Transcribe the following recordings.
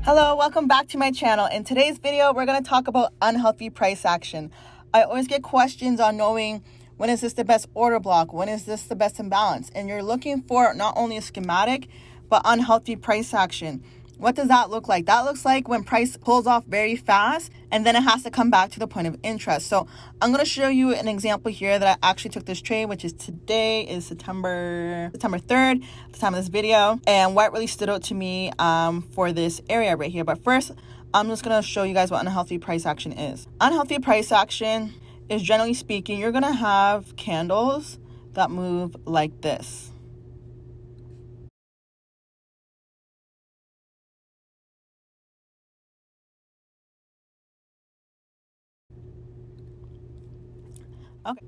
Hello, welcome back to my channel. In today's video, we're going to talk about unhealthy price action. I always get questions on knowing when is this the best order block, when is this the best imbalance, and you're looking for not only a schematic, but unhealthy price action. What does that look like? That looks like when price pulls off very fast and then it has to come back to the point of interest. So I'm going to show you an example here that I actually took this trade, which is today is September 3rd, at the time of this video, and what really stood out to me for this area right here. But first, I'm just going to show you guys what unhealthy price action is. Unhealthy price action is, generally speaking, you're going to have candles that move like this. Okay,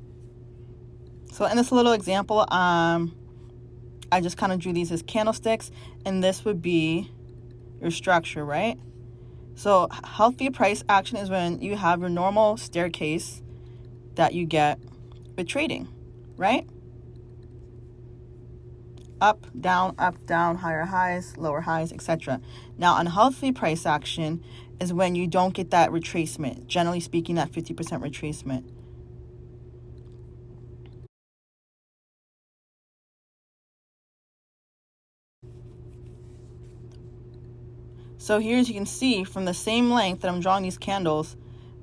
so in this little example, I just kind of drew these as candlesticks, and this would be your structure, right? So healthy price action is when you have your normal staircase that you get with trading, right? Up, down, higher highs, lower highs, etc. Now, unhealthy price action is when you don't get that retracement, generally speaking, that 50% retracement. So here, as you can see, from the same length that I'm drawing these candles,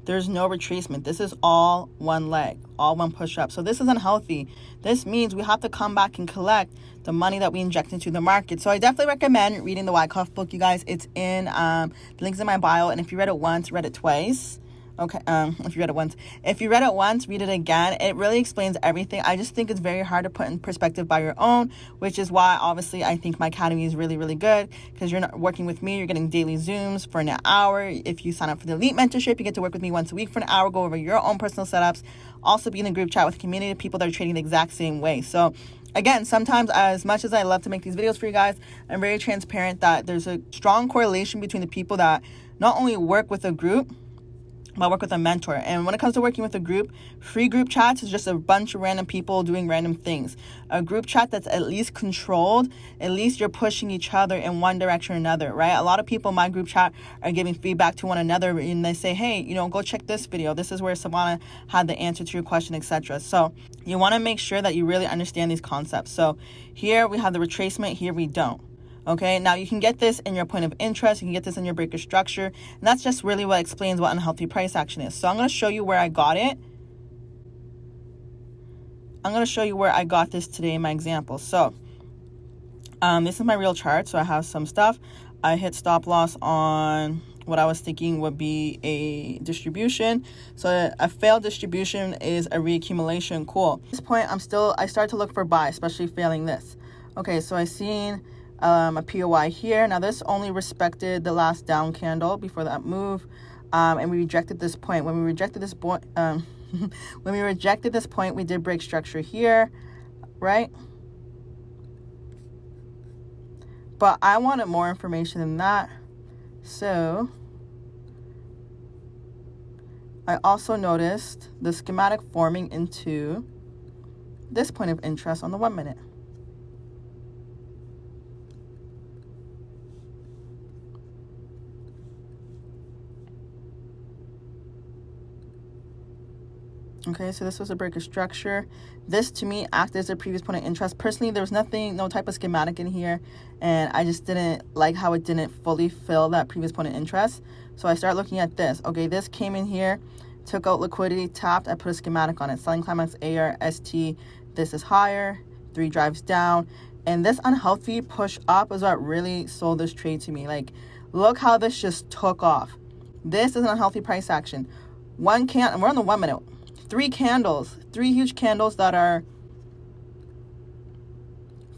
there's no retracement. This is all one leg, all one push up. So this is unhealthy. This means we have to come back and collect the money that we inject into the market. So I definitely recommend reading the Wyckoff book, you guys. It's in the links in my bio. And if you read it once, read it twice. Okay, if you read it once, read it again. It really explains everything. I just think it's very hard to put in perspective by your own, which is why, obviously, I think my academy is really, really good, because you're not working with me. You're getting daily Zooms for an hour. If you sign up for the Elite Mentorship, you get to work with me once a week for an hour, go over your own personal setups, also be in a group chat with a community of people that are trading the exact same way. So again, sometimes, as much as I love to make these videos for you guys, I'm very transparent that there's a strong correlation between the people that not only work with a group, but work with a mentor. And when it comes to working with a group, free group chats is just a bunch of random people doing random things. A group chat that's at least controlled, at least you're pushing each other in one direction or another, right? A lot of people in my group chat are giving feedback to one another, and they say, hey, go check this video. This is where Savannah had the answer to your question, etc. So you want to make sure that you really understand these concepts. So here we have the retracement, here we don't. Okay, now you can get this in your point of interest, you can get this in your breaker structure, and that's just really what explains what unhealthy price action is. So I'm going to show you where I got it. I'm going to show you where I got this today in my example. So this is my real chart, so I have some stuff. I hit stop loss on what I was thinking would be a distribution. So a failed distribution is a reaccumulation. Cool. At this point, I start to look for buy, especially failing this. Okay, so I seen a POI here. Now this only respected the last down candle before that move, and we rejected this point. When we rejected this point, we did break structure here, right? But I wanted more information than that, so I also noticed the schematic forming into this point of interest on the 1 minute. Okay, so this was a breaker structure. This, to me, acted as a previous point of interest. Personally, there was no type of schematic in here, and I just didn't like how it didn't fully fill that previous point of interest. So I started looking at this. Okay, this came in here, took out liquidity, tapped, I put a schematic on it. Selling climax AR, ST, this is higher, 3 drives down. And this unhealthy push up is what really sold this trade to me. Like, look how this just took off. This is an unhealthy price action. And we're on the 1 minute. 3 candles, 3 huge candles that are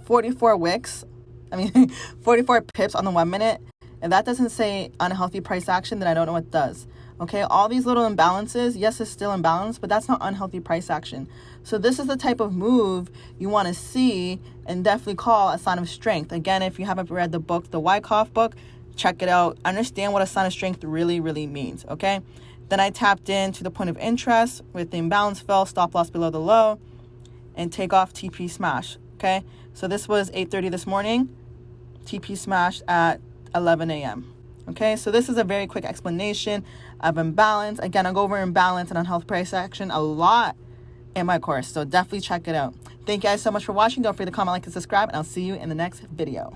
44 wicks. 44 pips on the 1 minute. If that doesn't say unhealthy price action, then I don't know what does. Okay, all these little imbalances, yes, it's still imbalanced, but that's not unhealthy price action. So this is the type of move you want to see and definitely call a sign of strength. Again, if you haven't read the book, the Wyckoff book, check it out. Understand what a sign of strength really, really means, okay? Then I tapped into the point of interest with the imbalance fill, stop loss below the low, and take off TP smash, okay? So this was 8:30 this morning. TP smashed at 11 a.m. Okay, so this is a very quick explanation of imbalance. Again, I'll go over imbalance and unhealthy price action a lot in my course, so definitely check it out. Thank you guys so much for watching. Don't forget to comment, like, and subscribe, and I'll see you in the next video.